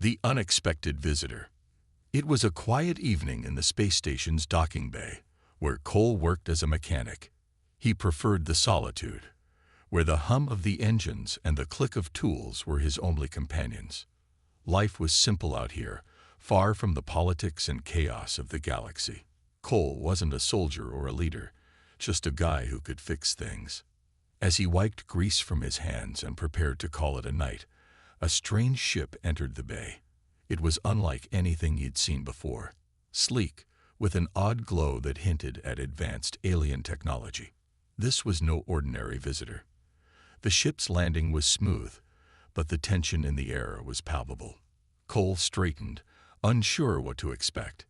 The unexpected visitor. It was a quiet evening in the space station's docking bay, where Cole worked as a mechanic. He preferred the solitude, where the hum of the engines and the click of tools were his only companions. Life was simple out here, far from the politics and chaos of the galaxy. Cole wasn't a soldier or a leader, just a guy who could fix things. As he wiped grease from his hands and prepared to call it a night, a strange ship entered the bay. It was unlike anything he'd seen before, sleek, with an odd glow that hinted at advanced alien technology. This was no ordinary visitor. The ship's landing was smooth, but the tension in the air was palpable. Cole straightened, unsure what to expect.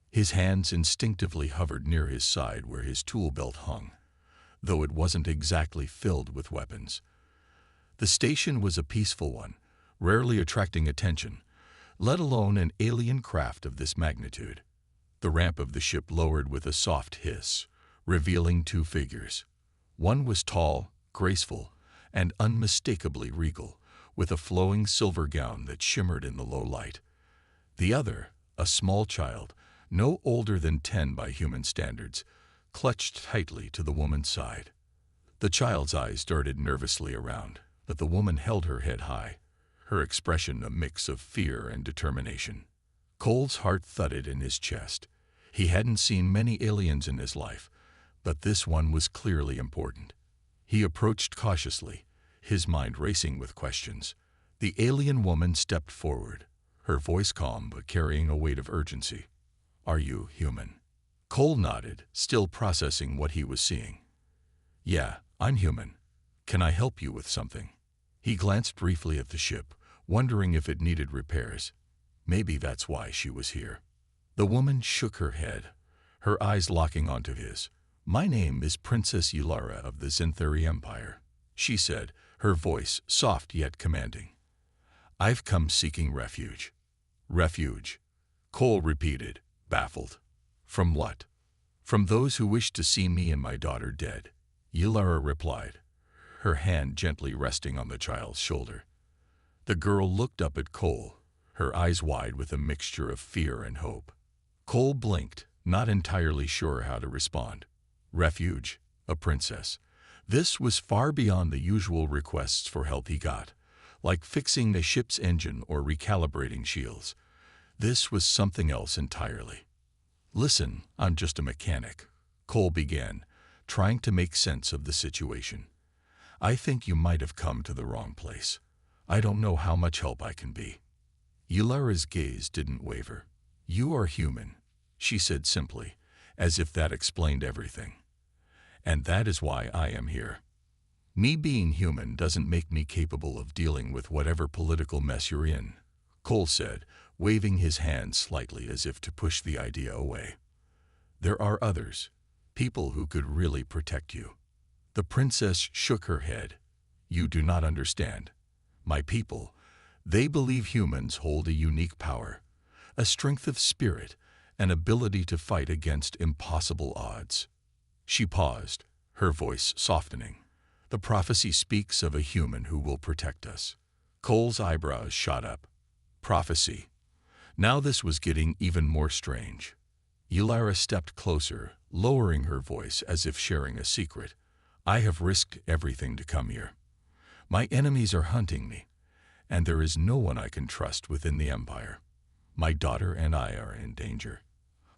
His hands instinctively hovered near his side where his tool belt hung, though it wasn't exactly filled with weapons. The station was a peaceful one, rarely attracting attention, let alone an alien craft of this magnitude. The ramp of the ship lowered with a soft hiss, revealing two figures. One was tall, graceful, and unmistakably regal, with a flowing silver gown that shimmered in the low light. The other, a small child, no older than 10 by human standards, clutched tightly to the woman's side. The child's eyes darted nervously around, but the woman held her head high, her expression a mix of fear and determination. Cole's heart thudded in his chest. He hadn't seen many aliens in his life, but this one was clearly important. He approached cautiously, his mind racing with questions. The alien woman stepped forward, her voice calm but carrying a weight of urgency. "Are you human?" Cole nodded, still processing what he was seeing. "Yeah, I'm human. Can I help you with something?" He glanced briefly at the ship, wondering if it needed repairs. Maybe that's why she was here. The woman shook her head, her eyes locking onto his. "My name is Princess Yulara of the Zinthari Empire," she said, her voice soft yet commanding. "I've come seeking refuge." "Refuge?" Cole repeated, baffled. "From what?" "From those who wish to see me and my daughter dead," Yulara replied, her hand gently resting on the child's shoulder. The girl looked up at Cole, her eyes wide with a mixture of fear and hope. Cole blinked, not entirely sure how to respond. Refuge, a princess. This was far beyond the usual requests for help he got, like fixing the ship's engine or recalibrating shields. This was something else entirely. "Listen, I'm just a mechanic," Cole began, trying to make sense of the situation. "I think you might have come to the wrong place. I don't know how much help I can be." Yulara's gaze didn't waver. "You are human," she said simply, as if that explained everything. "And that is why I am here. Me being human doesn't make me capable of dealing with whatever political mess you're in," Cole said, waving his hand slightly as if to push the idea away. "There are others, people who could really protect you." The princess shook her head. "You do not understand. My people, they believe humans hold a unique power, a strength of spirit, an ability to fight against impossible odds." She paused, her voice softening. "The prophecy speaks of a human who will protect us." Cole's eyebrows shot up. Prophecy. Now this was getting even more strange. Yulara stepped closer, lowering her voice as if sharing a secret. "I have risked everything to come here. My enemies are hunting me, and there is no one I can trust within the Empire. My daughter and I are in danger.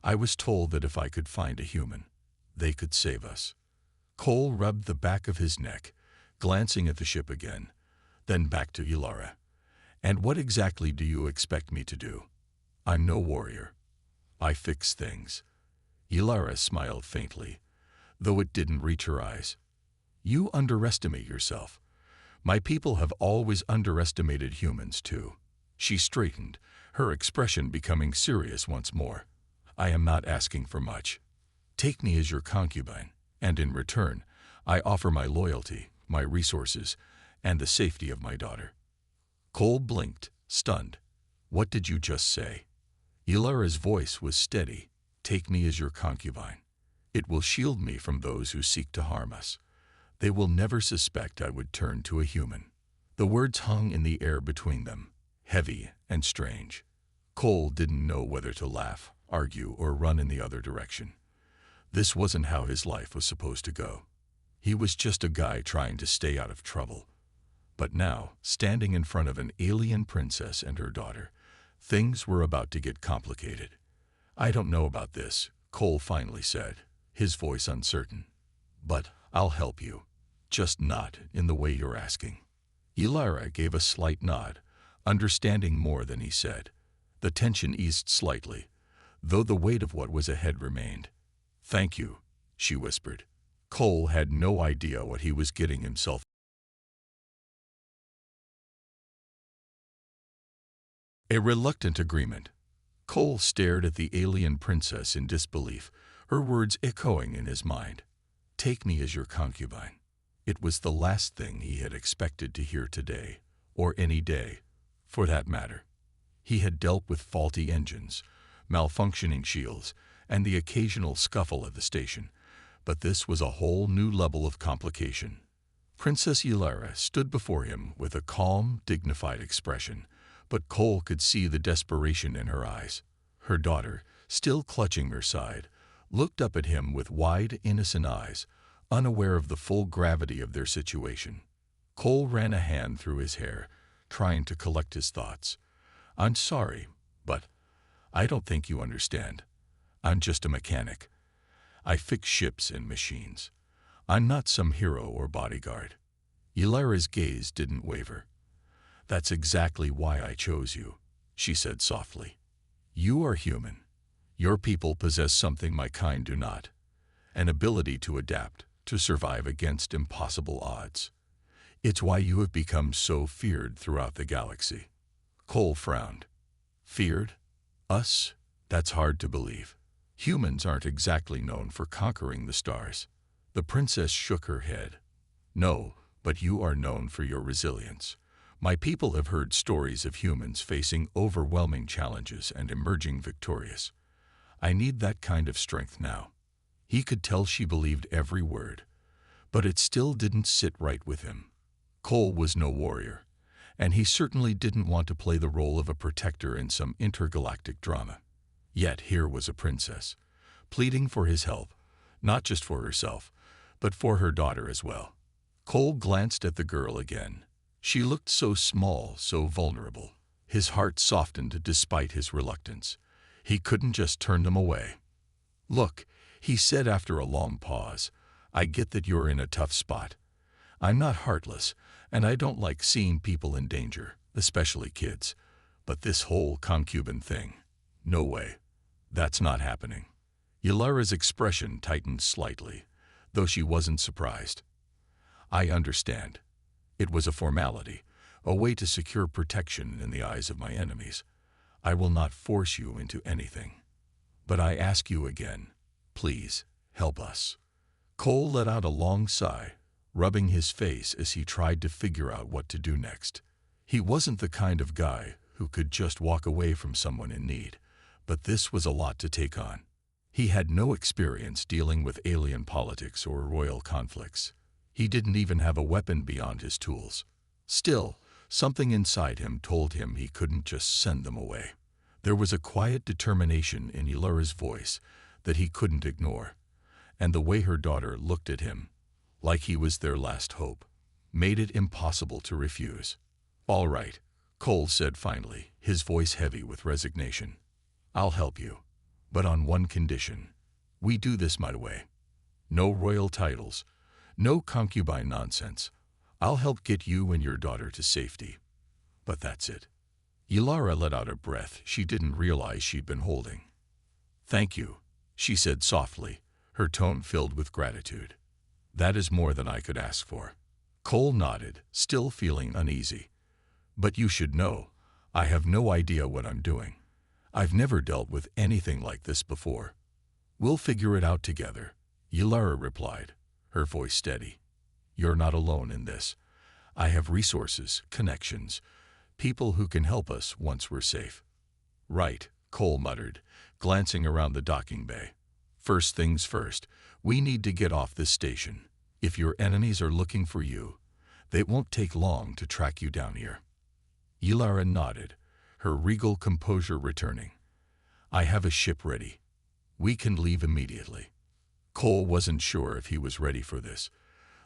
I was told that if I could find a human, they could save us." Cole rubbed the back of his neck, glancing at the ship again, then back to Yulara. "And what exactly do you expect me to do? I'm no warrior. I fix things." Yulara smiled faintly, though it didn't reach her eyes. "You underestimate yourself. My people have always underestimated humans too." She straightened, her expression becoming serious once more. "I am not asking for much. Take me as your concubine, and in return, I offer my loyalty, my resources, and the safety of my daughter." Cole blinked, stunned. "What did you just say?" Yulara's voice was steady. "Take me as your concubine. It will shield me from those who seek to harm us. They will never suspect I would turn to a human." The words hung in the air between them, heavy and strange. Cole didn't know whether to laugh, argue, or run in the other direction. This wasn't how his life was supposed to go. He was just a guy trying to stay out of trouble. But now, standing in front of an alien princess and her daughter, things were about to get complicated. "I don't know about this," Cole finally said, his voice uncertain. "But I'll help you. Just not in the way you're asking." Elara gave a slight nod, understanding more than he said. The tension eased slightly, though the weight of what was ahead remained. "Thank you," she whispered. Cole had no idea what he was getting himself. A reluctant agreement. Cole stared at the alien princess in disbelief, her words echoing in his mind. "Take me as your concubine." It was the last thing he had expected to hear today, or any day, for that matter. He had dealt with faulty engines, malfunctioning shields, and the occasional scuffle at the station, but this was a whole new level of complication. Princess Elara stood before him with a calm, dignified expression, but Cole could see the desperation in her eyes. Her daughter, still clutching her side, looked up at him with wide, innocent eyes, unaware of the full gravity of their situation. Cole ran a hand through his hair, trying to collect his thoughts. "I'm sorry, but I don't think you understand. I'm just a mechanic. I fix ships and machines. I'm not some hero or bodyguard." Elara's gaze didn't waver. "That's exactly why I chose you," she said softly. "You are human. Your people possess something my kind do not, an ability to adapt, to survive against impossible odds. It's why you have become so feared throughout the galaxy." Cole frowned. "Feared? Us? That's hard to believe. Humans aren't exactly known for conquering the stars." The princess shook her head. "No, but you are known for your resilience. My people have heard stories of humans facing overwhelming challenges and emerging victorious. I need that kind of strength now." He could tell she believed every word, but it still didn't sit right with him. Cole was no warrior, and he certainly didn't want to play the role of a protector in some intergalactic drama. Yet here was a princess, pleading for his help, not just for herself, but for her daughter as well. Cole glanced at the girl again. She looked so small, so vulnerable. His heart softened despite his reluctance. He couldn't just turn them away. "Look," he said after a long pause, "I get that you're in a tough spot. I'm not heartless, and I don't like seeing people in danger, especially kids. But this whole concubine thing, no way. That's not happening." Elara's expression tightened slightly, though she wasn't surprised. "I understand. It was a formality, a way to secure protection in the eyes of my enemies. I will not force you into anything. But I ask you again, please, help us." Cole let out a long sigh, rubbing his face as he tried to figure out what to do next. He wasn't the kind of guy who could just walk away from someone in need, but this was a lot to take on. He had no experience dealing with alien politics or royal conflicts. He didn't even have a weapon beyond his tools. Still, something inside him told him he couldn't just send them away. There was a quiet determination in Elara's voice that he couldn't ignore, and the way her daughter looked at him, like he was their last hope, made it impossible to refuse. "All right," Cole said finally, his voice heavy with resignation. "I'll help you, but on one condition. We do this my way. No royal titles, no concubine nonsense. I'll help get you and your daughter to safety. But that's it." Elara let out a breath she didn't realize she'd been holding. "Thank you," she said softly, her tone filled with gratitude. "That is more than I could ask for." Cole nodded, still feeling uneasy. "But you should know, I have no idea what I'm doing. I've never dealt with anything like this before." "We'll figure it out together," Elara replied, her voice steady. "You're not alone in this. I have resources, connections, people who can help us once we're safe." "Right," Cole muttered, glancing around the docking bay. "First things first, we need to get off this station. If your enemies are looking for you, they won't take long to track you down here." Elara nodded, her regal composure returning. "I have a ship ready. We can leave immediately." Cole wasn't sure if he was ready for this.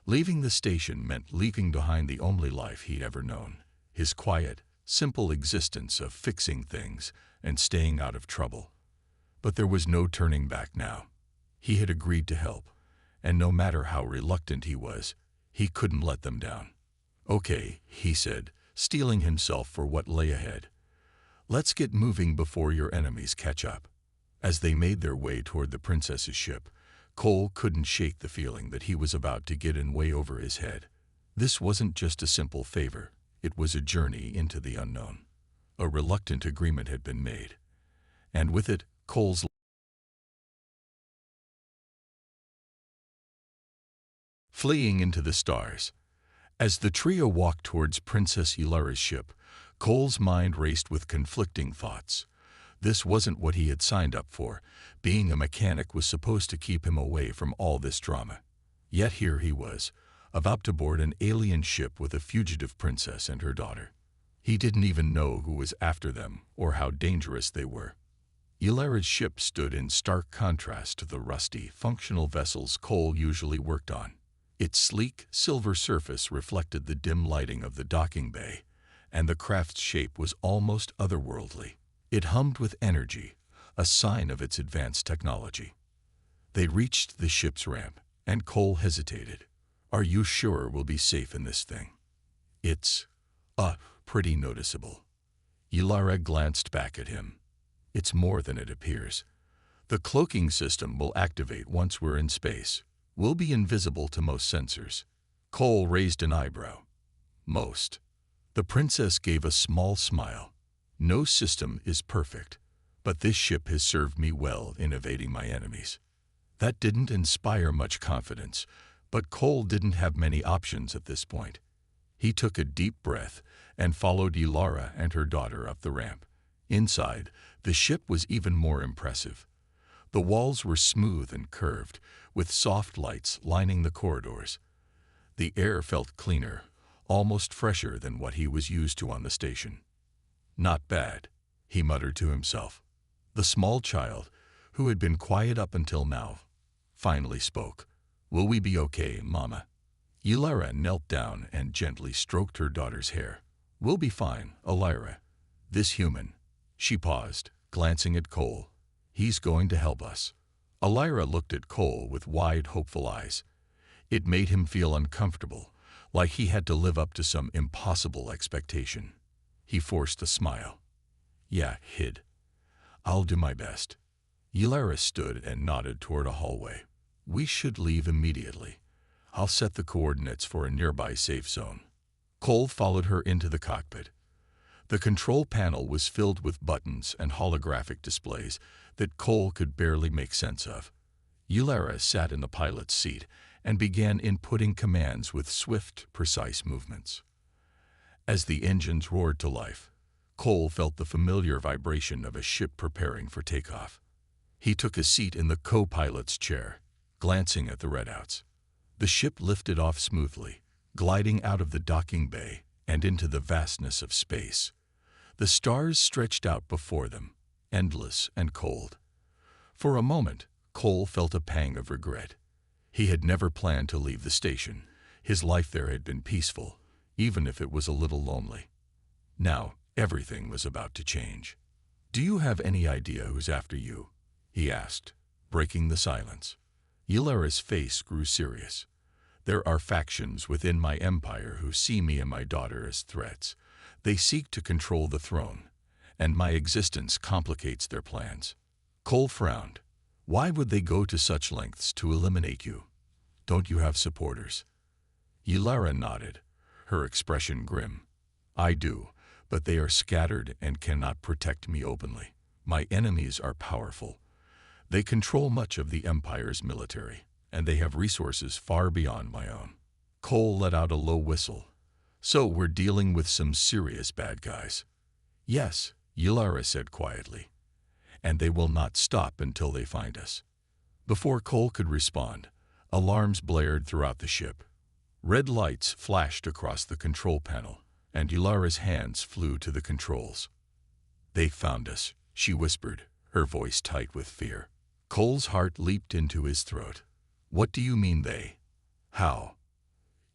Leaving the station meant leaving behind the only life he'd ever known, his quiet, simple existence of fixing things and staying out of trouble. But there was no turning back now. He had agreed to help, and no matter how reluctant he was, he couldn't let them down. "Okay," he said, steeling himself for what lay ahead. "Let's get moving before your enemies catch up." As they made their way toward the princess's ship, Cole couldn't shake the feeling that he was about to get in way over his head. This wasn't just a simple favor, it was a journey into the unknown. A reluctant agreement had been made, and with it, Cole's fleeing into the stars. As the trio walked towards Princess Yulara's ship, Cole's mind raced with conflicting thoughts. This wasn't what he had signed up for. Being a mechanic was supposed to keep him away from all this drama. Yet here he was, about to board an alien ship with a fugitive princess and her daughter. He didn't even know who was after them or how dangerous they were. Yulara's ship stood in stark contrast to the rusty, functional vessels Cole usually worked on. Its sleek, silver surface reflected the dim lighting of the docking bay, and the craft's shape was almost otherworldly. It hummed with energy, a sign of its advanced technology. They reached the ship's ramp, and Cole hesitated. "Are you sure we'll be safe in this thing?" "It's, pretty noticeable." Yulara glanced back at him. "It's more than it appears. The cloaking system will activate once we're in space. We'll be invisible to most sensors." Cole raised an eyebrow. "Most." The princess gave a small smile. "No system is perfect, but this ship has served me well in evading my enemies." That didn't inspire much confidence, but Cole didn't have many options at this point. He took a deep breath and followed Yulara and her daughter up the ramp. Inside, the ship was even more impressive. The walls were smooth and curved, with soft lights lining the corridors. The air felt cleaner, almost fresher than what he was used to on the station. "Not bad," he muttered to himself. The small child, who had been quiet up until now, finally spoke. "Will we be okay, Mama?" Yulara knelt down and gently stroked her daughter's hair. "We'll be fine, Elira. This human." She paused, glancing at Cole. "He's going to help us." Elira looked at Cole with wide, hopeful eyes. It made him feel uncomfortable, like he had to live up to some impossible expectation. He forced a smile. "Yeah, Hid. I'll do my best." Yulara stood and nodded toward a hallway. "We should leave immediately. I'll set the coordinates for a nearby safe zone." Cole followed her into the cockpit. The control panel was filled with buttons and holographic displays that Cole could barely make sense of. Yulara sat in the pilot's seat and began inputting commands with swift, precise movements. As the engines roared to life, Cole felt the familiar vibration of a ship preparing for takeoff. He took a seat in the co-pilot's chair, glancing at the readouts. The ship lifted off smoothly, gliding out of the docking bay and into the vastness of space. The stars stretched out before them, endless and cold. For a moment, Cole felt a pang of regret. He had never planned to leave the station. His life there had been peaceful, even if it was a little lonely. Now, everything was about to change. "Do you have any idea who's after you?" he asked, breaking the silence. Yulara's face grew serious. "There are factions within my empire who see me and my daughter as threats. They seek to control the throne, and my existence complicates their plans." Cole frowned. "Why would they go to such lengths to eliminate you? Don't you have supporters?" Yulara nodded, her expression grim. "I do, but they are scattered and cannot protect me openly. My enemies are powerful. They control much of the Empire's military, and they have resources far beyond my own." Cole let out a low whistle. "So we're dealing with some serious bad guys." "Yes," Yulara said quietly. "And they will not stop until they find us." Before Cole could respond, alarms blared throughout the ship. Red lights flashed across the control panel, and Yulara's hands flew to the controls. "They found us," she whispered, her voice tight with fear. Cole's heart leaped into his throat. "What do you mean they? How?"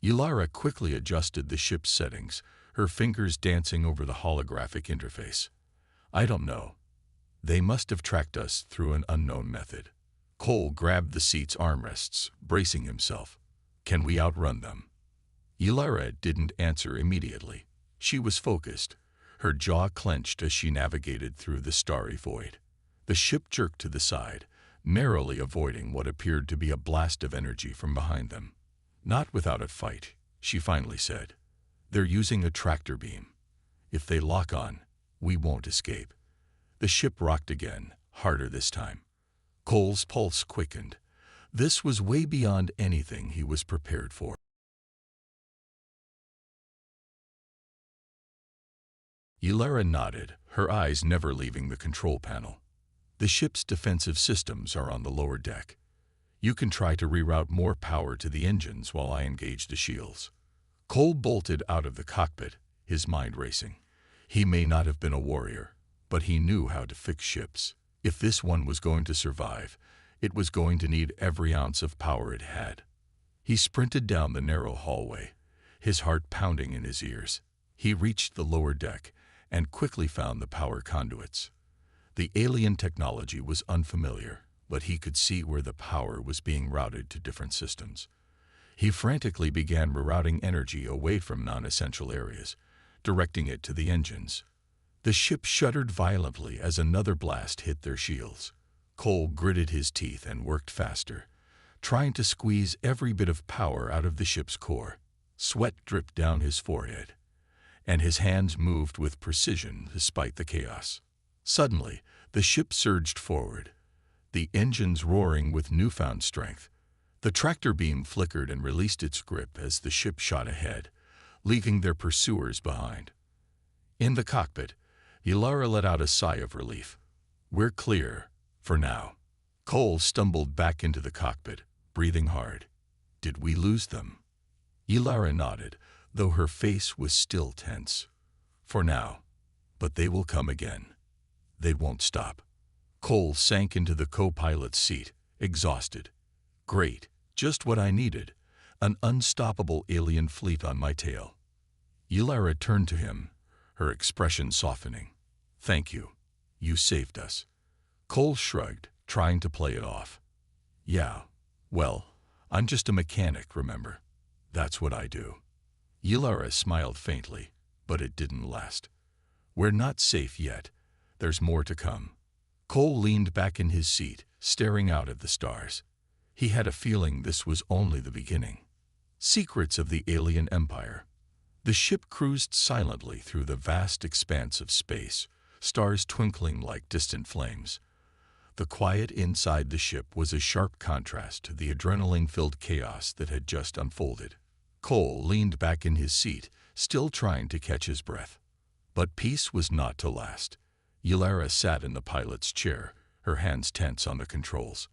Ylara quickly adjusted the ship's settings, her fingers dancing over the holographic interface. "I don't know. They must have tracked us through an unknown method." Cole grabbed the seat's armrests, bracing himself. "Can we outrun them?" Ylara didn't answer immediately. She was focused, her jaw clenched as she navigated through the starry void. The ship jerked to the side, narrowly avoiding what appeared to be a blast of energy from behind them. "Not without a fight," she finally said. "They're using a tractor beam. If they lock on, we won't escape." The ship rocked again, harder this time. Cole's pulse quickened. This was way beyond anything he was prepared for. Ylara nodded, her eyes never leaving the control panel. "The ship's defensive systems are on the lower deck. You can try to reroute more power to the engines while I engage the shields." Cole bolted out of the cockpit, his mind racing. He may not have been a warrior, but he knew how to fix ships. If this one was going to survive, it was going to need every ounce of power it had. He sprinted down the narrow hallway, his heart pounding in his ears. He reached the lower deck and quickly found the power conduits. The alien technology was unfamiliar, but he could see where the power was being routed to different systems. He frantically began rerouting energy away from non-essential areas, directing it to the engines. The ship shuddered violently as another blast hit their shields. Cole gritted his teeth and worked faster, trying to squeeze every bit of power out of the ship's core. Sweat dripped down his forehead, and his hands moved with precision despite the chaos. Suddenly, the ship surged forward, the engines roaring with newfound strength. The tractor beam flickered and released its grip as the ship shot ahead, leaving their pursuers behind. In the cockpit, Ylara let out a sigh of relief. "We're clear, for now." Cole stumbled back into the cockpit, breathing hard. "Did we lose them?" Ylara nodded, though her face was still tense. "For now. But they will come again. They won't stop." Cole sank into the co-pilot's seat, exhausted. "Great, just what I needed. An unstoppable alien fleet on my tail." Ylara turned to him, her expression softening. "Thank you. You saved us." Cole shrugged, trying to play it off. "Yeah, well, I'm just a mechanic, remember? That's what I do." Ylara smiled faintly, but it didn't last. "We're not safe yet. There's more to come." Cole leaned back in his seat, staring out at the stars. He had a feeling this was only the beginning. Secrets of the alien empire. The ship cruised silently through the vast expanse of space, stars twinkling like distant flames. The quiet inside the ship was a sharp contrast to the adrenaline-filled chaos that had just unfolded. Cole leaned back in his seat, still trying to catch his breath. But peace was not to last. Ylara sat in the pilot's chair, her hands tense on the controls.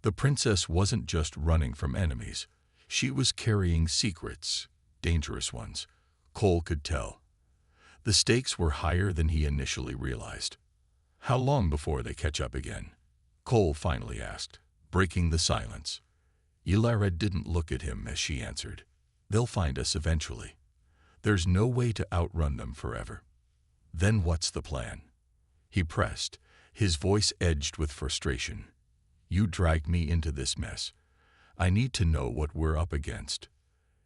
The princess wasn't just running from enemies. She was carrying secrets, dangerous ones. Cole could tell. The stakes were higher than he initially realized. "How long before they catch up again?" Cole finally asked, breaking the silence. Ylara didn't look at him as she answered. "They'll find us eventually. There's no way to outrun them forever." "Then what's the plan?" He pressed, his voice edged with frustration. "You dragged me into this mess. I need to know what we're up against."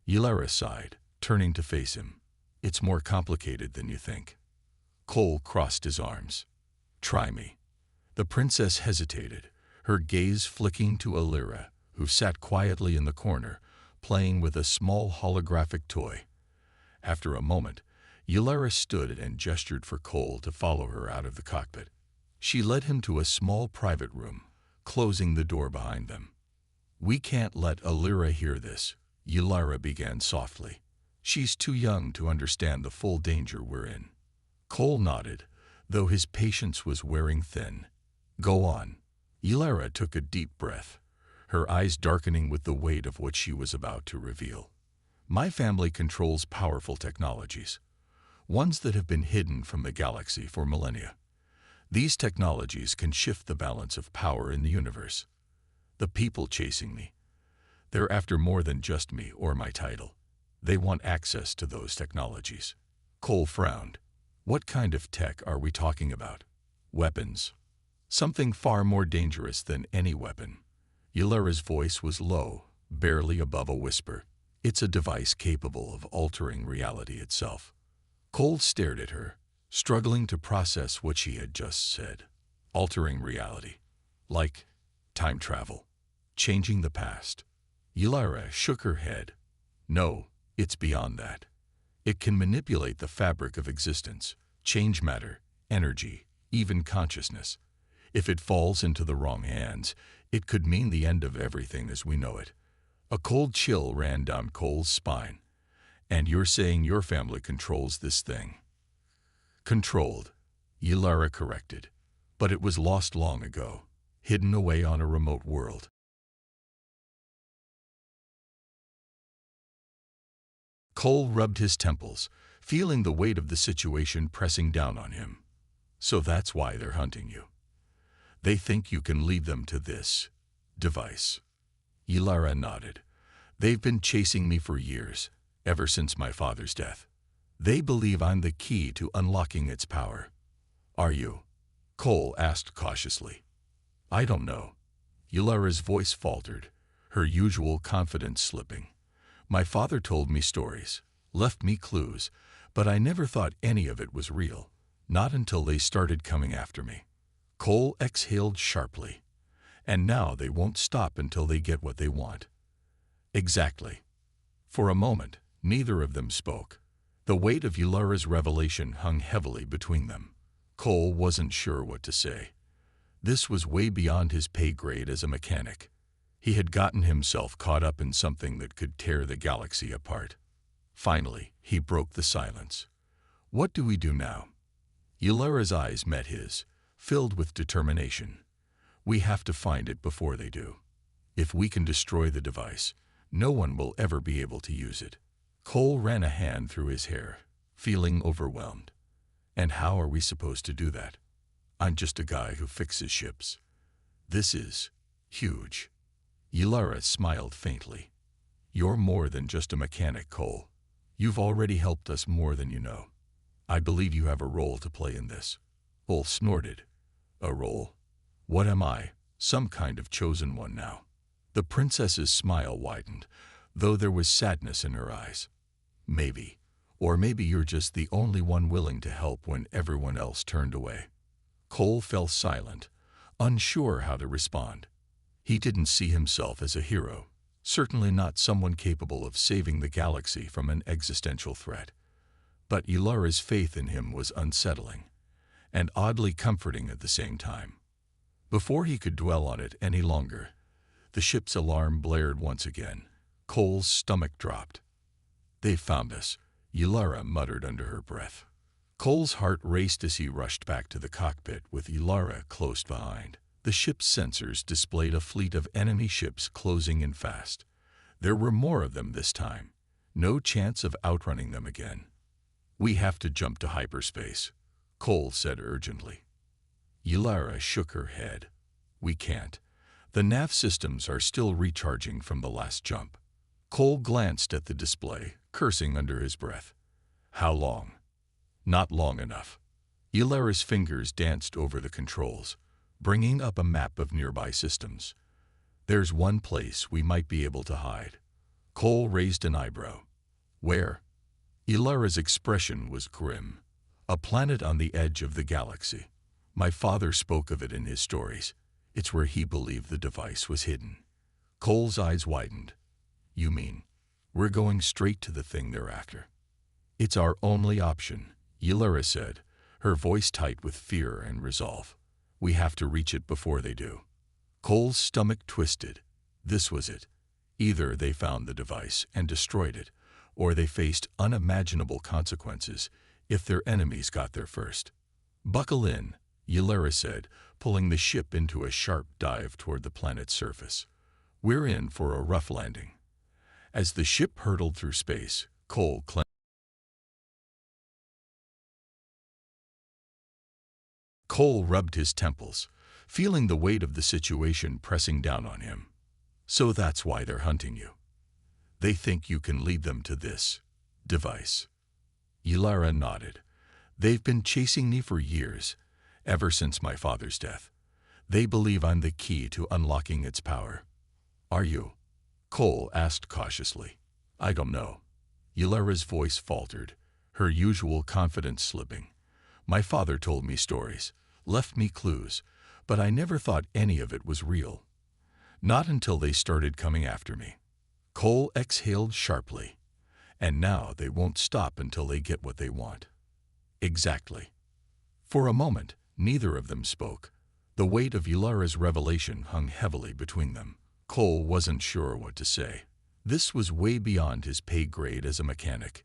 Ylara sighed, turning to face him. "It's more complicated than you think." Cole crossed his arms. "Try me." The princess hesitated, her gaze flicking to Alira, who sat quietly in the corner, playing with a small holographic toy. After a moment, Ylara stood and gestured for Cole to follow her out of the cockpit. She led him to a small private room, closing the door behind them. "We can't let Alira hear this," Ylara began softly. "She's too young to understand the full danger we're in." Cole nodded, though his patience was wearing thin. "Go on." Ylara took a deep breath, her eyes darkening with the weight of what she was about to reveal. "My family controls powerful technologies. ones that have been hidden from the galaxy for millennia. These technologies can shift the balance of power in the universe. The people chasing me, they're after more than just me or my title. They want access to those technologies. Cole frowned. What kind of tech are we talking about? Weapons. Something far more dangerous than any weapon. Ylara's voice was low, barely above a whisper. It's a device capable of altering reality itself. Cole stared at her, struggling to process what she had just said. Altering reality. Like time travel. Changing the past. Ylara shook her head. No, it's beyond that. It can manipulate the fabric of existence, change matter, energy, even consciousness. If it falls into the wrong hands, it could mean the end of everything as we know it. A cold chill ran down Cole's spine. And you're saying your family controls this thing? Controlled, Ylara corrected. But it was lost long ago, hidden away on a remote world. Cole rubbed his temples, feeling the weight of the situation pressing down on him. So that's why they're hunting you. They think you can lead them to this device. Ylara nodded. They've been chasing me for years, ever since my father's death. They believe I'm the key to unlocking its power. Are you? Cole asked cautiously. I don't know. Ylara's voice faltered, her usual confidence slipping. My father told me stories, left me clues, but I never thought any of it was real, not until they started coming after me. Cole exhaled sharply. And now they won't stop until they get what they want. Exactly. For a moment, neither of them spoke. The weight of Ylara's revelation hung heavily between them. Cole wasn't sure what to say. This was way beyond his pay grade as a mechanic. He had gotten himself caught up in something that could tear the galaxy apart. Finally, he broke the silence. What do we do now? Ylara's eyes met his, filled with determination. We have to find it before they do. If we can destroy the device, no one will ever be able to use it. Cole ran a hand through his hair, feeling overwhelmed. And how are we supposed to do that? I'm just a guy who fixes ships. This is huge. Ylara smiled faintly. You're more than just a mechanic, Cole. You've already helped us more than you know. I believe you have a role to play in this. Cole snorted. A role? What am I? Some kind of chosen one now. The princess's smile widened, though there was sadness in her eyes. Maybe. Or maybe you're just the only one willing to help when everyone else turned away. Cole fell silent, unsure how to respond. He didn't see himself as a hero, certainly not someone capable of saving the galaxy from an existential threat. But Ylara's faith in him was unsettling, and oddly comforting at the same time. Before he could dwell on it any longer, the ship's alarm blared once again. Cole's stomach dropped. They've found us, Ylara muttered under her breath. Cole's heart raced as he rushed back to the cockpit with Ylara close behind. The ship's sensors displayed a fleet of enemy ships closing in fast. There were more of them this time. No chance of outrunning them again. We have to jump to hyperspace, Cole said urgently. Ylara shook her head. We can't. The nav systems are still recharging from the last jump. Cole glanced at the display, cursing under his breath. How long? Not long enough. Ylara's fingers danced over the controls, bringing up a map of nearby systems. There's one place we might be able to hide. Cole raised an eyebrow. Where? Ylara's expression was grim. A planet on the edge of the galaxy. My father spoke of it in his stories. It's where he believed the device was hidden. Cole's eyes widened. You mean, we're going straight to the thing they're after? It's our only option, Ylara said, her voice tight with fear and resolve. We have to reach it before they do. Cole's stomach twisted. This was it. Either they found the device and destroyed it, or they faced unimaginable consequences if their enemies got there first. Buckle in, Ylara said, pulling the ship into a sharp dive toward the planet's surface. We're in for a rough landing. As the ship hurtled through space, Cole clenched Cole rubbed his temples, feeling the weight of the situation pressing down on him. So that's why they're hunting you. They think you can lead them to this device. Ylara nodded. They've been chasing me for years, ever since my father's death. They believe I'm the key to unlocking its power. Are you? Cole asked cautiously. I don't know. Yulara's voice faltered, her usual confidence slipping. My father told me stories, left me clues, but I never thought any of it was real. Not until they started coming after me. Cole exhaled sharply. And now they won't stop until they get what they want. Exactly. For a moment, neither of them spoke. The weight of Yulara's revelation hung heavily between them. Cole wasn't sure what to say. This was way beyond his pay grade as a mechanic.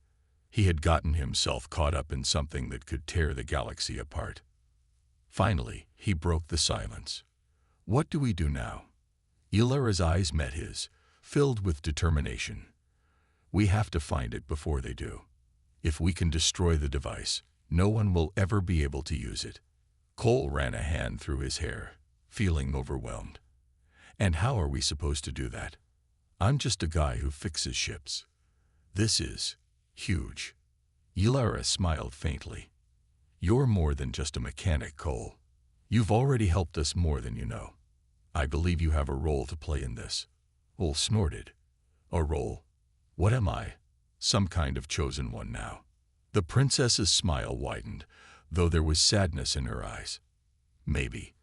He had gotten himself caught up in something that could tear the galaxy apart. Finally, he broke the silence. What do we do now? Yulara's eyes met his, filled with determination. We have to find it before they do. If we can destroy the device, no one will ever be able to use it. Cole ran a hand through his hair, feeling overwhelmed. And how are we supposed to do that? I'm just a guy who fixes ships. This is huge. Yulara smiled faintly. You're more than just a mechanic, Cole. You've already helped us more than you know. I believe you have a role to play in this. Cole snorted. A role? What am I? Some kind of chosen one now. The princess's smile widened, though there was sadness in her eyes. Maybe.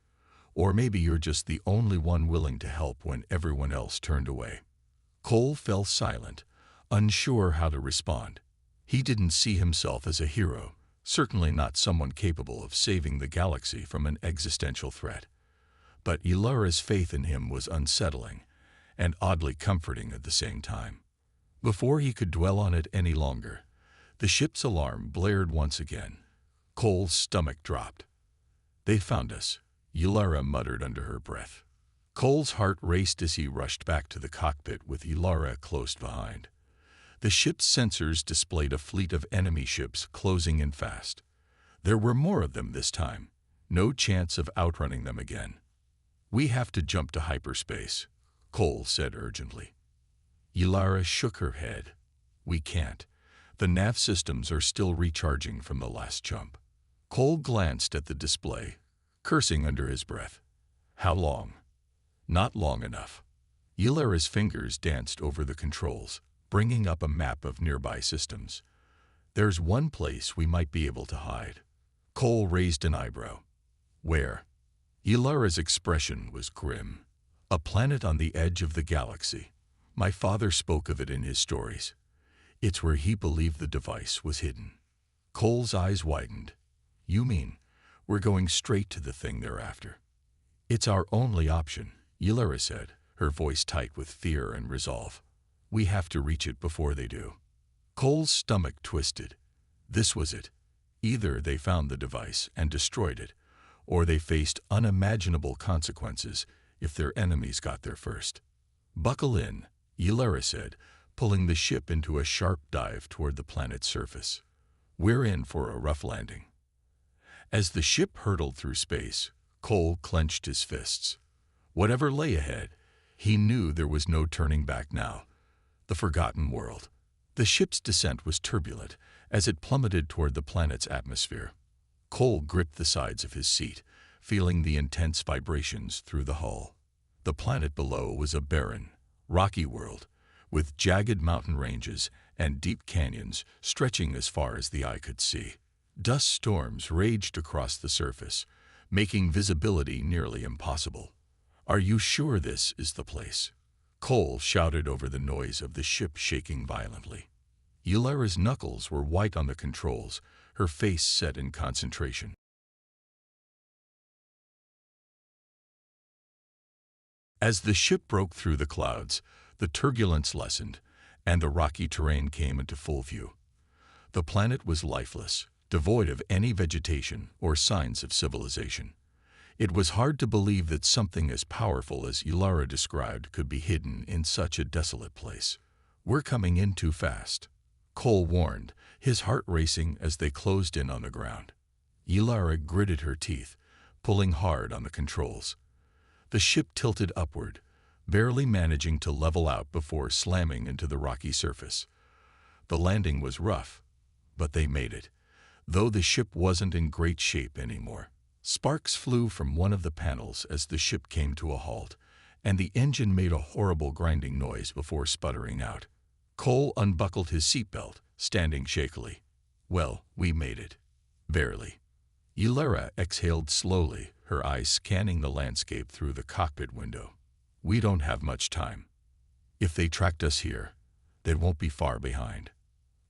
Or maybe you're just the only one willing to help when everyone else turned away. Cole fell silent, unsure how to respond. He didn't see himself as a hero, certainly not someone capable of saving the galaxy from an existential threat. But Yulara's faith in him was unsettling and oddly comforting at the same time. Before he could dwell on it any longer, the ship's alarm blared once again. Cole's stomach dropped. They found us, Yulara muttered under her breath. Cole's heart raced as he rushed back to the cockpit with Yulara close behind. The ship's sensors displayed a fleet of enemy ships closing in fast. There were more of them this time, no chance of outrunning them again. We have to jump to hyperspace, Cole said urgently. Yulara shook her head. We can't. The nav systems are still recharging from the last jump. Cole glanced at the display, cursing under his breath. How long? Not long enough. Yulara's fingers danced over the controls, bringing up a map of nearby systems. There's one place we might be able to hide. Cole raised an eyebrow. Where? Yulara's expression was grim. A planet on the edge of the galaxy. My father spoke of it in his stories. It's where he believed the device was hidden. Cole's eyes widened. You mean, we're going straight to the thing they're after? It's our only option, Yulara said, her voice tight with fear and resolve. We have to reach it before they do. Cole's stomach twisted. This was it. Either they found the device and destroyed it, or they faced unimaginable consequences if their enemies got there first. Buckle in, Yulara said, pulling the ship into a sharp dive toward the planet's surface. We're in for a rough landing. As the ship hurtled through space, Cole clenched his fists. Whatever lay ahead, he knew there was no turning back now. The forgotten world. The ship's descent was turbulent as it plummeted toward the planet's atmosphere. Cole gripped the sides of his seat, feeling the intense vibrations through the hull. The planet below was a barren, rocky world, with jagged mountain ranges and deep canyons stretching as far as the eye could see. Dust storms raged across the surface, making visibility nearly impossible. Are you sure this is the place? Cole shouted over the noise of the ship shaking violently. Yulara's knuckles were white on the controls, her face set in concentration. As the ship broke through the clouds, the turbulence lessened, and the rocky terrain came into full view. The planet was lifeless, devoid of any vegetation or signs of civilization. It was hard to believe that something as powerful as Yulara described could be hidden in such a desolate place. We're coming in too fast, Cole warned, his heart racing as they closed in on the ground. Yulara gritted her teeth, pulling hard on the controls. The ship tilted upward, barely managing to level out before slamming into the rocky surface. The landing was rough, but they made it, though the ship wasn't in great shape anymore. Sparks flew from one of the panels as the ship came to a halt, and the engine made a horrible grinding noise before sputtering out. Cole unbuckled his seatbelt, standing shakily. Well, we made it. Barely. Ylara exhaled slowly, her eyes scanning the landscape through the cockpit window. We don't have much time. If they tracked us here, they won't be far behind.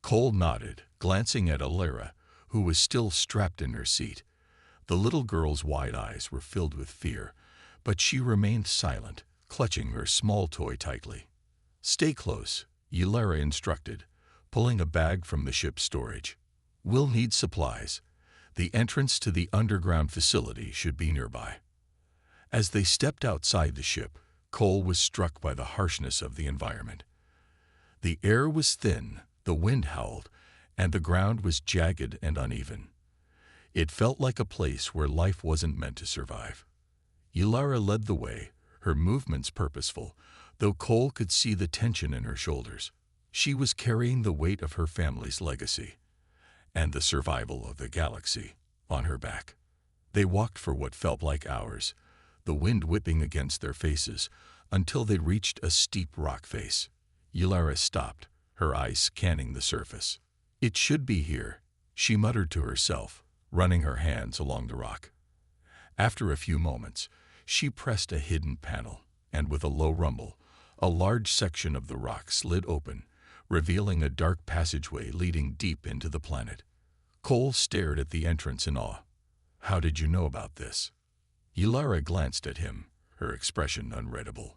Cole nodded, glancing at Ylara, who was still strapped in her seat. The little girl's wide eyes were filled with fear, but she remained silent, clutching her small toy tightly. Stay close, Ylara instructed, pulling a bag from the ship's storage. We'll need supplies. The entrance to the underground facility should be nearby. As they stepped outside the ship, Cole was struck by the harshness of the environment. The air was thin, the wind howled, and the ground was jagged and uneven. It felt like a place where life wasn't meant to survive. Ylara led the way, her movements purposeful, though Cole could see the tension in her shoulders. She was carrying the weight of her family's legacy and the survival of the galaxy on her back. They walked for what felt like hours, the wind whipping against their faces, until they reached a steep rock face. Ylara stopped, her eyes scanning the surface. It should be here, she muttered to herself, running her hands along the rock. After a few moments, she pressed a hidden panel, and with a low rumble, a large section of the rock slid open, revealing a dark passageway leading deep into the planet. Cole stared at the entrance in awe. How did you know about this? Ylara glanced at him, her expression unreadable.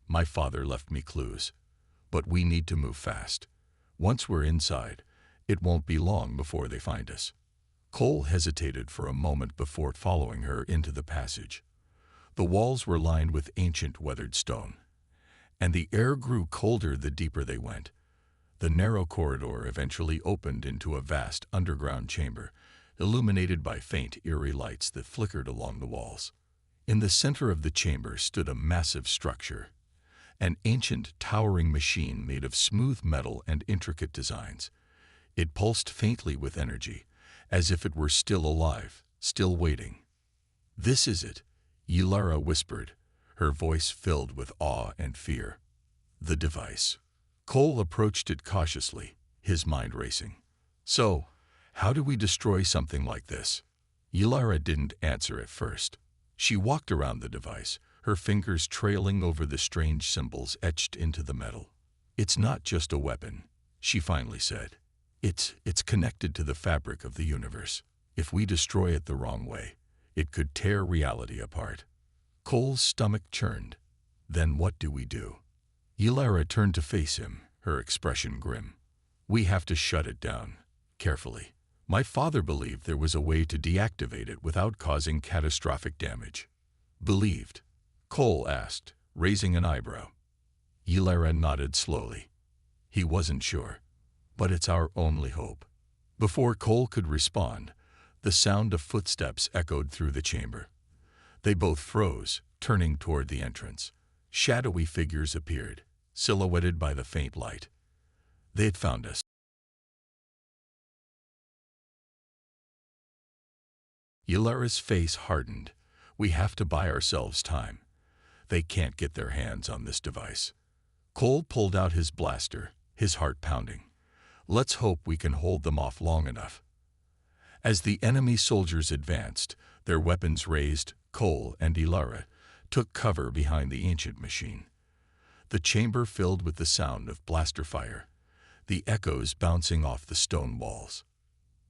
My father left me clues. But we need to move fast. Once we're inside, it won't be long before they find us. Cole hesitated for a moment before following her into the passage. The walls were lined with ancient weathered stone, and the air grew colder the deeper they went. The narrow corridor eventually opened into a vast underground chamber, illuminated by faint, eerie lights that flickered along the walls. In the center of the chamber stood a massive structure, an ancient, towering machine made of smooth metal and intricate designs. It pulsed faintly with energy, as if it were still alive, still waiting. This is it, Ylara whispered, her voice filled with awe and fear. The device. Cole approached it cautiously, his mind racing. So, how do we destroy something like this? Ylara didn't answer at first. She walked around the device, her fingers trailing over the strange symbols etched into the metal. It's not just a weapon, she finally said. It's connected to the fabric of the universe. If we destroy it the wrong way, it could tear reality apart. Cole's stomach churned. Then what do we do? Ylara turned to face him, her expression grim. We have to shut it down, carefully. My father believed there was a way to deactivate it without causing catastrophic damage. Believed? Cole asked, raising an eyebrow. Ylara nodded slowly. He wasn't sure, but it's our only hope. Before Cole could respond, the sound of footsteps echoed through the chamber. They both froze, turning toward the entrance. Shadowy figures appeared, silhouetted by the faint light. They had found us. Yllara's face hardened. We have to buy ourselves time. They can't get their hands on this device. Cole pulled out his blaster, his heart pounding. Let's hope we can hold them off long enough. As the enemy soldiers advanced, their weapons raised, Cole and Ylara took cover behind the ancient machine. The chamber filled with the sound of blaster fire, the echoes bouncing off the stone walls.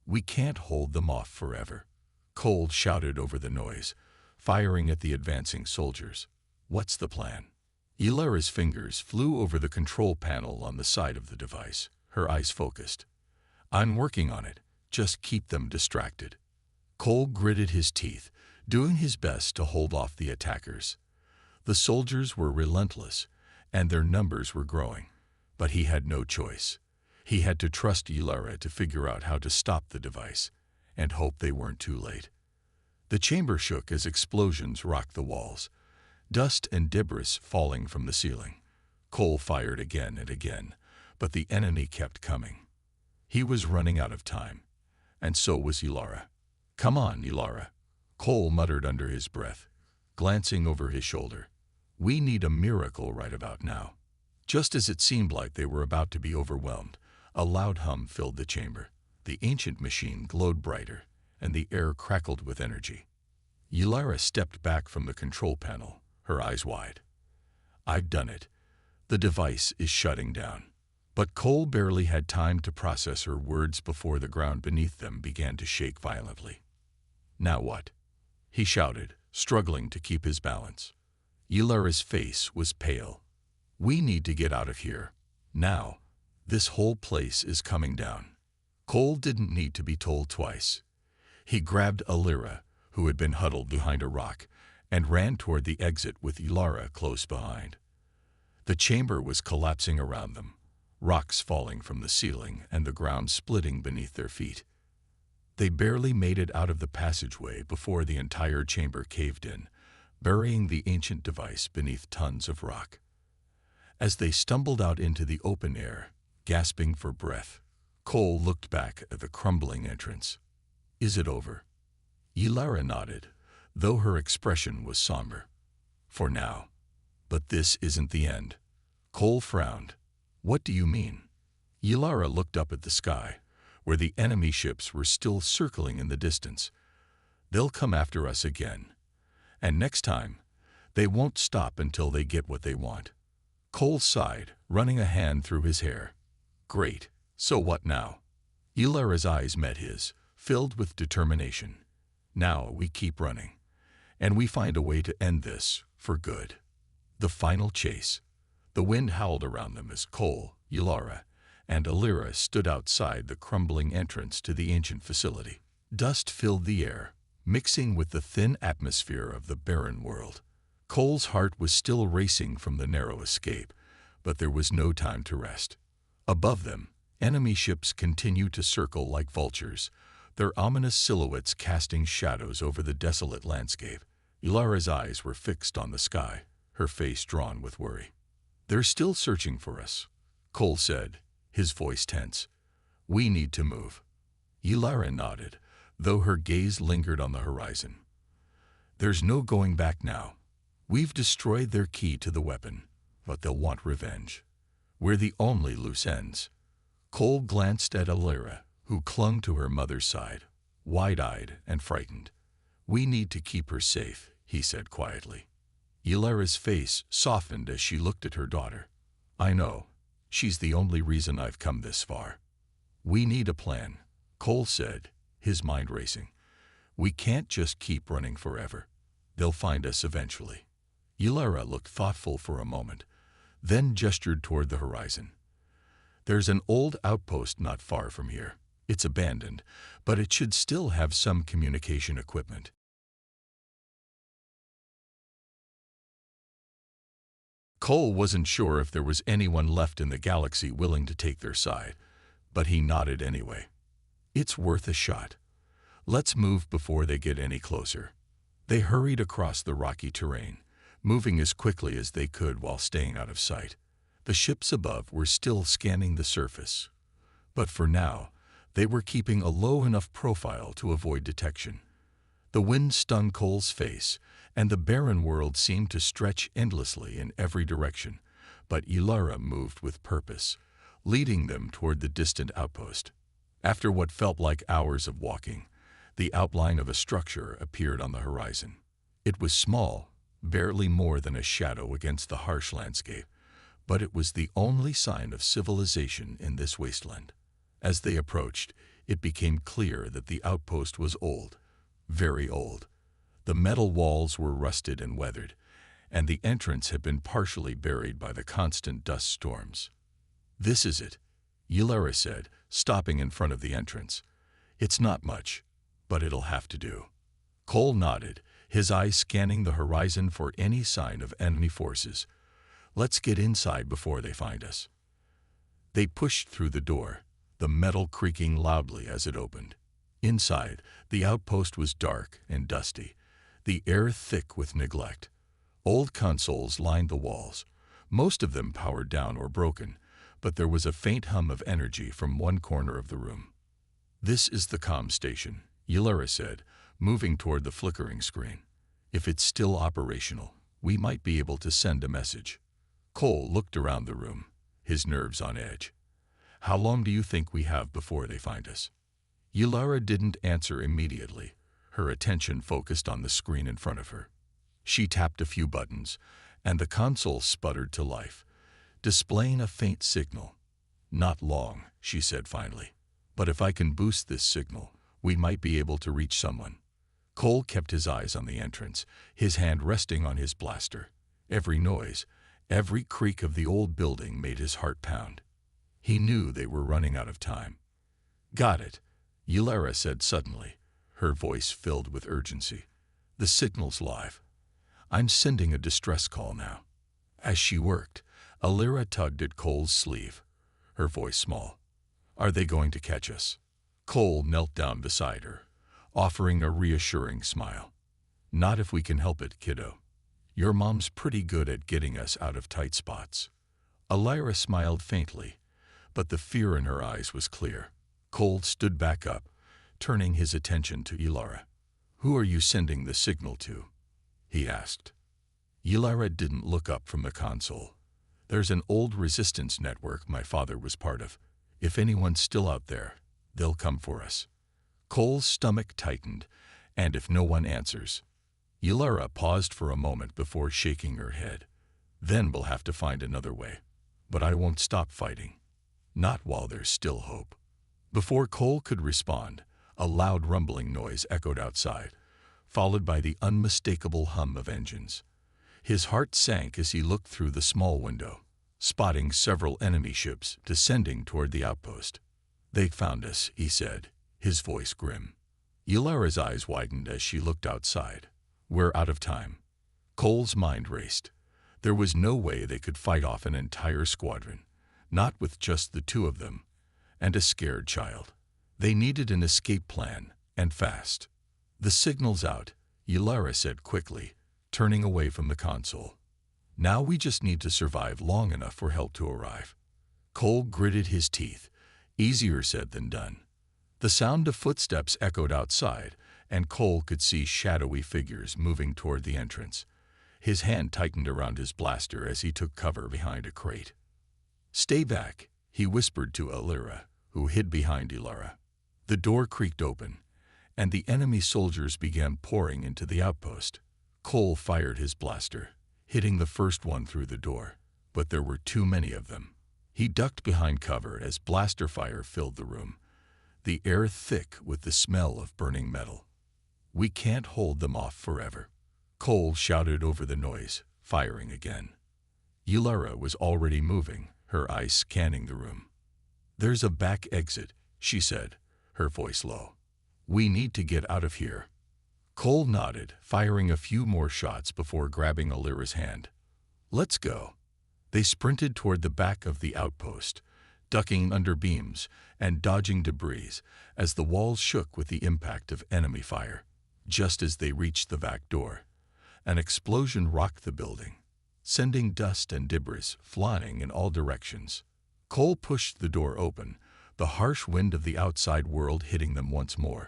We can't hold them off forever. Cole shouted over the noise, firing at the advancing soldiers. What's the plan? Yllara's fingers flew over the control panel on the side of the device, her eyes focused. I'm working on it. Just keep them distracted. Cole gritted his teeth, doing his best to hold off the attackers. The soldiers were relentless, and their numbers were growing. But he had no choice. He had to trust Ylara to figure out how to stop the device, and hope they weren't too late. The chamber shook as explosions rocked the walls, dust and debris falling from the ceiling. Cole fired again and again, but the enemy kept coming. He was running out of time, and so was Ilara. "Come on, Ilara," Cole muttered under his breath, glancing over his shoulder. "We need a miracle right about now." Just as it seemed like they were about to be overwhelmed, a loud hum filled the chamber. The ancient machine glowed brighter, and the air crackled with energy. Ilara stepped back from the control panel, her eyes wide. "I've done it. The device is shutting down." But Cole barely had time to process her words before the ground beneath them began to shake violently. "Now what?" he shouted, struggling to keep his balance. Ilara's face was pale. "We need to get out of here. Now. This whole place is coming down." Cole didn't need to be told twice. He grabbed Ilara, who had been huddled behind a rock, and ran toward the exit with Ilara close behind. The chamber was collapsing around them, rocks falling from the ceiling and the ground splitting beneath their feet. They barely made it out of the passageway before the entire chamber caved in, burying the ancient device beneath tons of rock. As they stumbled out into the open air, gasping for breath, Cole looked back at the crumbling entrance. "Is it over?" Ilara nodded, though her expression was somber. "For now. But this isn't the end." Cole frowned. "What do you mean?" Ilara looked up at the sky, where the enemy ships were still circling in the distance. "They'll come after us again. And next time, they won't stop until they get what they want." Cole sighed, running a hand through his hair. "Great. So what now?" Ilara's eyes met his, filled with determination. "Now we keep running, and we find a way to end this, for good." The final chase. The wind howled around them as Cole, Ilara, and Ilara stood outside the crumbling entrance to the ancient facility. Dust filled the air, mixing with the thin atmosphere of the barren world. Cole's heart was still racing from the narrow escape, but there was no time to rest. Above them, enemy ships continued to circle like vultures, their ominous silhouettes casting shadows over the desolate landscape. Ilara's eyes were fixed on the sky, her face drawn with worry. "They're still searching for us," Cole said, his voice tense. "We need to move." Ilara nodded, though her gaze lingered on the horizon. "There's no going back now. We've destroyed their key to the weapon, but they'll want revenge. We're the only loose ends." Cole glanced at Ilara, who clung to her mother's side, wide-eyed and frightened. "We need to keep her safe," he said quietly. Ilara's face softened as she looked at her daughter. "I know. She's the only reason I've come this far." "We need a plan," Cole said, his mind racing. "We can't just keep running forever. They'll find us eventually." Ilara looked thoughtful for a moment, then gestured toward the horizon. "There's an old outpost not far from here. It's abandoned, but it should still have some communication equipment." Cole wasn't sure if there was anyone left in the galaxy willing to take their side, but he nodded anyway. "It's worth a shot. Let's move before they get any closer." They hurried across the rocky terrain, moving as quickly as they could while staying out of sight. The ships above were still scanning the surface, but for now, they were keeping a low enough profile to avoid detection. The wind stung Cole's face, and the barren world seemed to stretch endlessly in every direction, but Ilara moved with purpose, leading them toward the distant outpost. After what felt like hours of walking, the outline of a structure appeared on the horizon. It was small, barely more than a shadow against the harsh landscape, but it was the only sign of civilization in this wasteland. As they approached, it became clear that the outpost was old, very old. The metal walls were rusted and weathered, and the entrance had been partially buried by the constant dust storms. "This is it," Ilara said, stopping in front of the entrance. "It's not much, but it'll have to do." Cole nodded, his eyes scanning the horizon for any sign of enemy forces. "Let's get inside before they find us." They pushed through the door, the metal creaking loudly as it opened. Inside, the outpost was dark and dusty, the air thick with neglect. Old consoles lined the walls, most of them powered down or broken, but there was a faint hum of energy from one corner of the room. "This is the comm station," Yulera said, moving toward the flickering screen. "If it's still operational, we might be able to send a message." Cole looked around the room, his nerves on edge. "How long do you think we have before they find us?" Yulera didn't answer immediately, her attention focused on the screen in front of her. She tapped a few buttons, and the console sputtered to life, displaying a faint signal. "Not long," she said finally. "But if I can boost this signal, we might be able to reach someone." Cole kept his eyes on the entrance, his hand resting on his blaster. Every noise, every creak of the old building made his heart pound. He knew they were running out of time. "Got it," Yulera said suddenly, her voice filled with urgency. "The signal's live. I'm sending a distress call now." As she worked, Alira tugged at Cole's sleeve, her voice small. "Are they going to catch us?" Cole knelt down beside her, offering a reassuring smile. "Not if we can help it, kiddo. Your mom's pretty good at getting us out of tight spots." Alira smiled faintly, but the fear in her eyes was clear. Cole stood back up, turning his attention to Yulera. "Who are you sending the signal to?" he asked. Yulera didn't look up from the console. "There's an old resistance network my father was part of. If anyone's still out there, they'll come for us." Cole's stomach tightened, and if no one answers. Yulera paused for a moment before shaking her head. "Then we'll have to find another way. But I won't stop fighting. Not while there's still hope." Before Cole could respond, a loud rumbling noise echoed outside, followed by the unmistakable hum of engines. His heart sank as he looked through the small window, spotting several enemy ships descending toward the outpost. "They found us," he said, his voice grim. Yulera's eyes widened as she looked outside. "We're out of time." Cole's mind raced. There was no way they could fight off an entire squadron, not with just the two of them, and a scared child. They needed an escape plan, and fast. "The signal's out," Yulera said quickly, turning away from the console. "Now we just need to survive long enough for help to arrive." Cole gritted his teeth. Easier said than done. The sound of footsteps echoed outside, and Cole could see shadowy figures moving toward the entrance. His hand tightened around his blaster as he took cover behind a crate. "Stay back," he whispered to Alira, who hid behind Yulera. The door creaked open, and the enemy soldiers began pouring into the outpost. Cole fired his blaster, hitting the first one through the door, but there were too many of them. He ducked behind cover as blaster fire filled the room, the air thick with the smell of burning metal. "We can't hold them off forever." Cole shouted over the noise, firing again. Yulera was already moving, her eyes scanning the room. "There's a back exit," she said, her voice low. "We need to get out of here." Cole nodded, firing a few more shots before grabbing Alira's hand. "Let's go." They sprinted toward the back of the outpost, ducking under beams and dodging debris as the walls shook with the impact of enemy fire. Just as they reached the back door, an explosion rocked the building, sending dust and debris flying in all directions. Cole pushed the door open, the harsh wind of the outside world hitting them once more.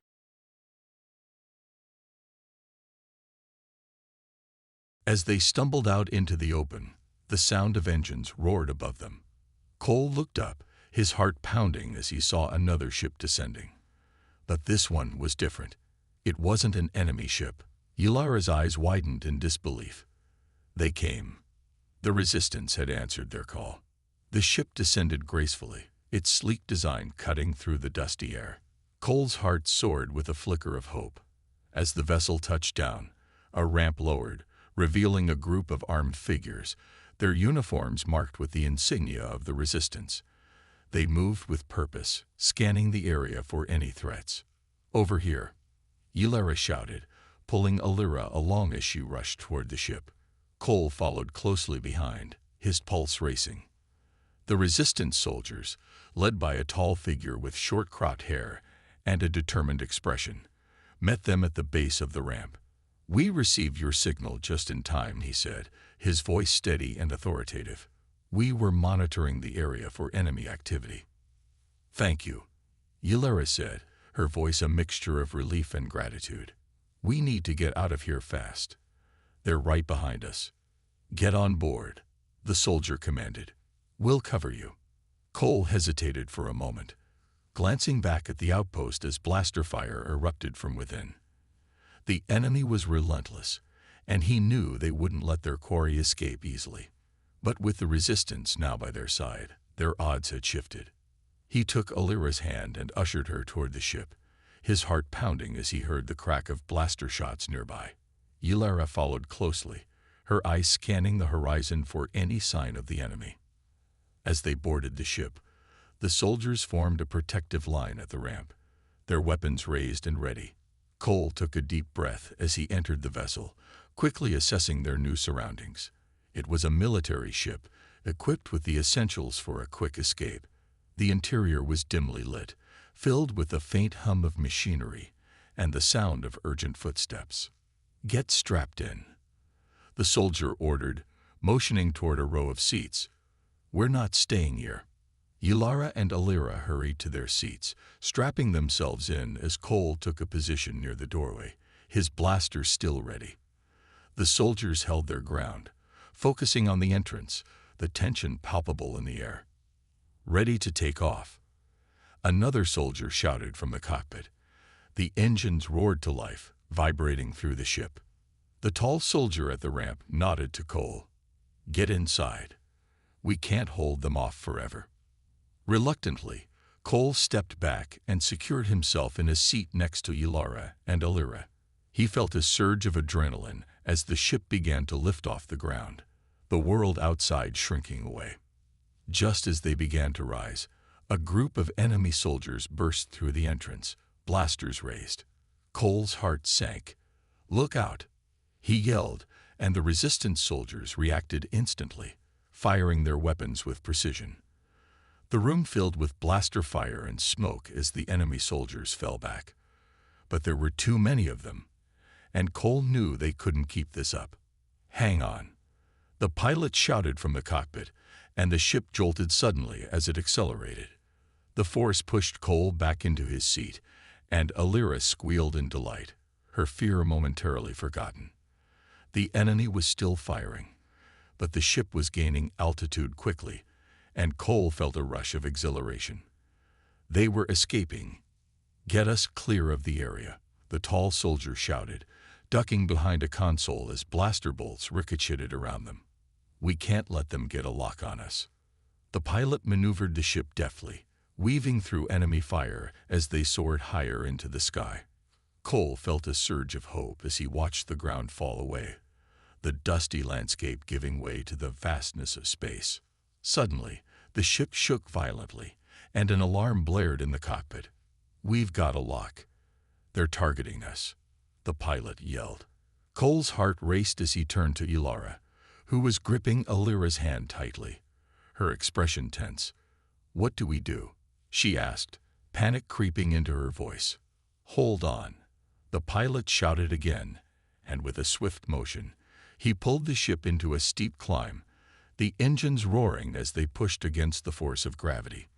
As they stumbled out into the open, the sound of engines roared above them. Cole looked up, his heart pounding as he saw another ship descending. But this one was different. It wasn't an enemy ship. Yulera's eyes widened in disbelief. They came. The Resistance had answered their call. The ship descended gracefully, its sleek design cutting through the dusty air. Cole's heart soared with a flicker of hope. As the vessel touched down, a ramp lowered, revealing a group of armed figures, their uniforms marked with the insignia of the Resistance. They moved with purpose, scanning the area for any threats. "Over here," Yulera shouted, pulling Alira along as she rushed toward the ship. Cole followed closely behind, his pulse racing. The Resistance soldiers, led by a tall figure with short cropped hair and a determined expression, met them at the base of the ramp. "We received your signal just in time," he said, his voice steady and authoritative. "We were monitoring the area for enemy activity." "Thank you," Ylara said, her voice a mixture of relief and gratitude. "We need to get out of here fast. They're right behind us." "Get on board," the soldier commanded. "We'll cover you." Cole hesitated for a moment, glancing back at the outpost as blaster fire erupted from within. The enemy was relentless, and he knew they wouldn't let their quarry escape easily. But with the resistance now by their side, their odds had shifted. He took Alira's hand and ushered her toward the ship, his heart pounding as he heard the crack of blaster shots nearby. Ylara followed closely, her eyes scanning the horizon for any sign of the enemy. As they boarded the ship, the soldiers formed a protective line at the ramp, their weapons raised and ready. Cole took a deep breath as he entered the vessel, quickly assessing their new surroundings. It was a military ship, equipped with the essentials for a quick escape. The interior was dimly lit, filled with the faint hum of machinery and the sound of urgent footsteps. "Get strapped in," the soldier ordered, motioning toward a row of seats. "We're not staying here." Ylara and Alira hurried to their seats, strapping themselves in as Cole took a position near the doorway, his blaster still ready. The soldiers held their ground, focusing on the entrance, the tension palpable in the air. "Ready to take off," another soldier shouted from the cockpit. The engines roared to life, vibrating through the ship. The tall soldier at the ramp nodded to Cole. "Get inside. We can't hold them off forever." Reluctantly, Cole stepped back and secured himself in a seat next to Ylara and Alira. He felt a surge of adrenaline as the ship began to lift off the ground, the world outside shrinking away. Just as they began to rise, a group of enemy soldiers burst through the entrance, blasters raised. Cole's heart sank. "Look out!" he yelled, and the resistance soldiers reacted instantly, firing their weapons with precision. The room filled with blaster fire and smoke as the enemy soldiers fell back. But there were too many of them, and Cole knew they couldn't keep this up. "Hang on," the pilot shouted from the cockpit, and the ship jolted suddenly as it accelerated. The force pushed Cole back into his seat, and Alira squealed in delight, her fear momentarily forgotten. The enemy was still firing, but the ship was gaining altitude quickly, and Cole felt a rush of exhilaration. They were escaping. "Get us clear of the area," the tall soldier shouted, ducking behind a console as blaster bolts ricocheted around them. "We can't let them get a lock on us." The pilot maneuvered the ship deftly, weaving through enemy fire as they soared higher into the sky. Cole felt a surge of hope as he watched the ground fall away, the dusty landscape giving way to the vastness of space. Suddenly, the ship shook violently, and an alarm blared in the cockpit. "We've got a lock. They're targeting us," the pilot yelled. Cole's heart raced as he turned to Ylara, who was gripping Alira's hand tightly, her expression tense. "What do we do?" she asked, panic creeping into her voice. "Hold on," the pilot shouted again, and with a swift motion, he pulled the ship into a steep climb, the engines roaring as they pushed against the force of gravity.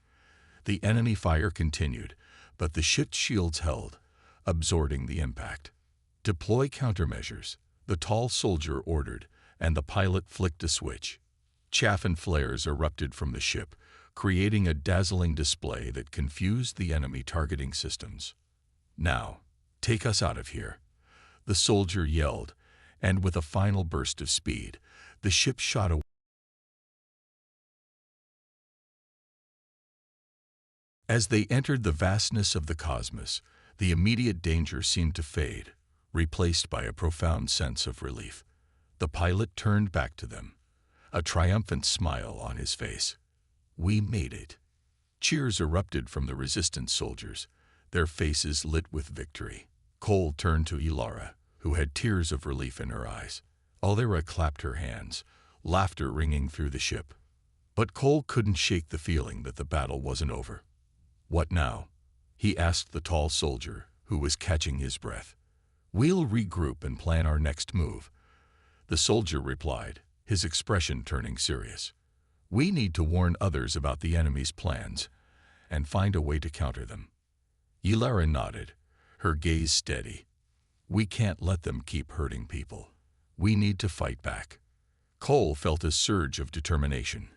The enemy fire continued, but the ship's shields held, absorbing the impact. "Deploy countermeasures," the tall soldier ordered, and the pilot flicked a switch. Chaff and flares erupted from the ship, creating a dazzling display that confused the enemy targeting systems. "Now, take us out of here," the soldier yelled, and with a final burst of speed, the ship shot away. As they entered the vastness of the cosmos, the immediate danger seemed to fade, replaced by a profound sense of relief. The pilot turned back to them, a triumphant smile on his face. "We made it." Cheers erupted from the resistance soldiers, their faces lit with victory. Cole turned to Ylara, who had tears of relief in her eyes. Alira clapped her hands, laughter ringing through the ship. But Cole couldn't shake the feeling that the battle wasn't over. "What now?" he asked the tall soldier, who was catching his breath. "We'll regroup and plan our next move." The soldier replied, his expression turning serious. "We need to warn others about the enemy's plans and find a way to counter them." Ilara nodded, her gaze steady. "We can't let them keep hurting people. We need to fight back." Cole felt a surge of determination.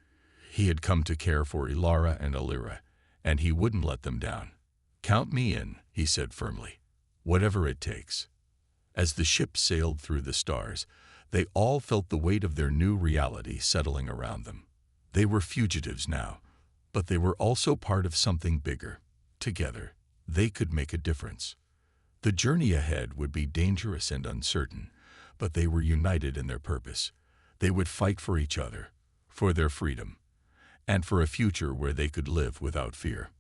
He had come to care for Ilara and Alira, and he wouldn't let them down. "Count me in," he said firmly. "Whatever it takes." As the ship sailed through the stars, they all felt the weight of their new reality settling around them. They were fugitives now, but they were also part of something bigger. Together, they could make a difference. The journey ahead would be dangerous and uncertain, but they were united in their purpose. They would fight for each other, for their freedom, and for a future where they could live without fear.